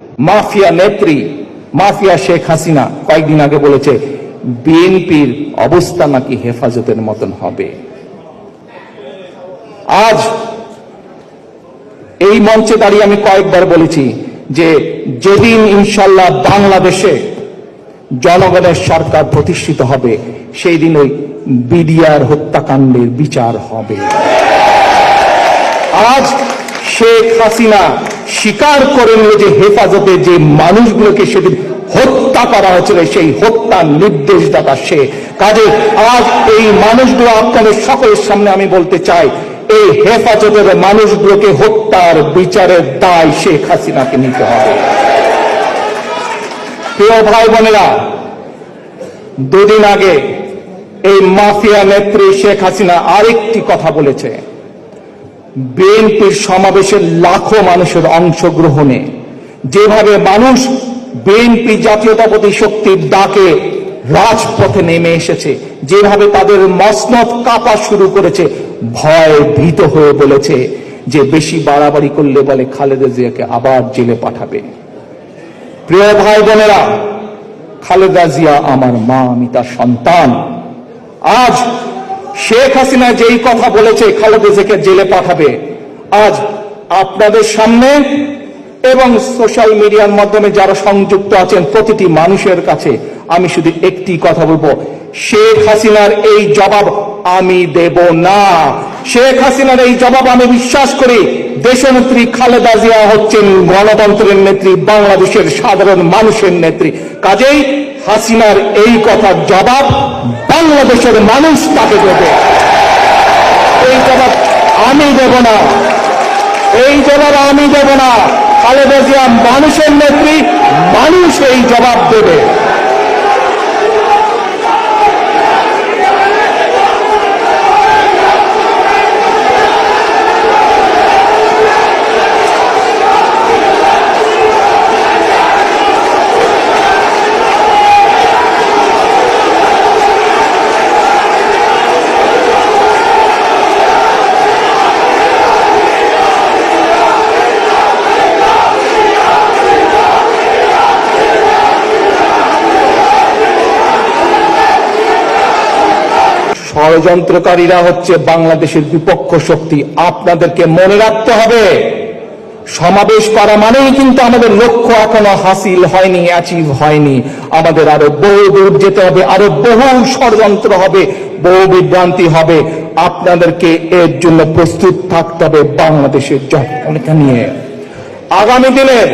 Mafia নেত্রী, mafia Sheikh Hasina কয়েকদিন আগে বলেছে বিএনপির অবস্থা নাকি হেফাজতের মতন হবে। আজ এই মঞ্চে দাঁড়িয়ে আমি কয়েকবার বলেছি যে যেদিন ইনশাল্লাহ বাংলাদেশে জনগণের সরকার প্রতিষ্ঠিত হবে সেই দিন ওই বিডিআর হত্যাকাণ্ডের বিচার হবে। আজ শেখ হাসিনা স্বীকার করে নিল যে হেফাজতে যে মানুষগুলোকে সেদিন হত্যা করা হয়েছিল সেই হত্যার নির্দেশদাতা সে। কাজে আজ এই মানুষগুলো আপনাদের সকলের সামনে আমি বলতে চাই, এই হেফাজতের মানুষগুলোকে হত্যার বিচারের দায় শেখ হাসিনাকে নিতে হবে। প্রিয় ভাই বোনেরা, দুদিন আগে এই মাফিয়া নেত্রী শেখ হাসিনা আরেকটি কথা বলেছে, বিএনপির সমাবেশে লাখো মানুষের অংশগ্রহণে যেভাবে মানুষ বিএনপি জাতীয়তাবাদী শক্তির ডাকে রাজপথে নেমে এসেছে, যেভাবে তাদের মসনদ কাঁপা শুরু করেছে, ভয় ভীত হয়ে বলেছে যে বেশি বাড়াবাড়ি করলে বলে খালেদা জিয়াকে আবার জেলে পাঠাবে। প্রিয় ভাই বোনেরা, খালেদা জিয়া আমার মা, আমি তার সন্তান। আজ শেখ হাসিনা যেই কথা বলেছে খালেদা জিয়াকে জেলে পাঠাবে, আজ আপনাদের সামনে এবং সোশ্যাল মিডিয়ার মাধ্যমে যারা সংযুক্ত আছেন প্রতিটি মানুষের কাছে আমি শুধু একটি কথা বলবো, শেখ হাসিনার এই জবাব আমি দেব না। শেখ হাসিনার এই জবাব আমি বিশ্বাস করি দেশনেত্রী খালেদা জিয়া হচ্ছেন গণতন্ত্রের নেত্রী, বাংলাদেশের সাধারণ মানুষের নেত্রী। কাজেই হাসিনার এই কথার জবাব বাংলাদেশের মানুষ তাকে দেবে, এই জবাব আমি দেব না, এই জবাব আমি দেব না। খালেদা জিয়া মানুষের নেত্রী, মানুষ এই জবাব দেবে। ষড়যন্ত্রকারীরা হচ্ছে বাংলাদেশের বিপক্ষ শক্তি। আপনাদেরকে মনে রাখতে হবে, সমাবেশ করা মানেই কিন্তু আমাদের লক্ষ্য এখনো হাসিল হয়নি, অ্যাচিভ হয়নি। আমাদের আরো বহু দূর যেতে হবে, আরো বহু ষড়যন্ত্র হবে, বহু বিভ্রান্তি হবে। আপনাদেরকে এর জন্য প্রস্তুত থাকতে হবে বাংলাদেশের জনগণকে নিয়ে। আগামী দিনের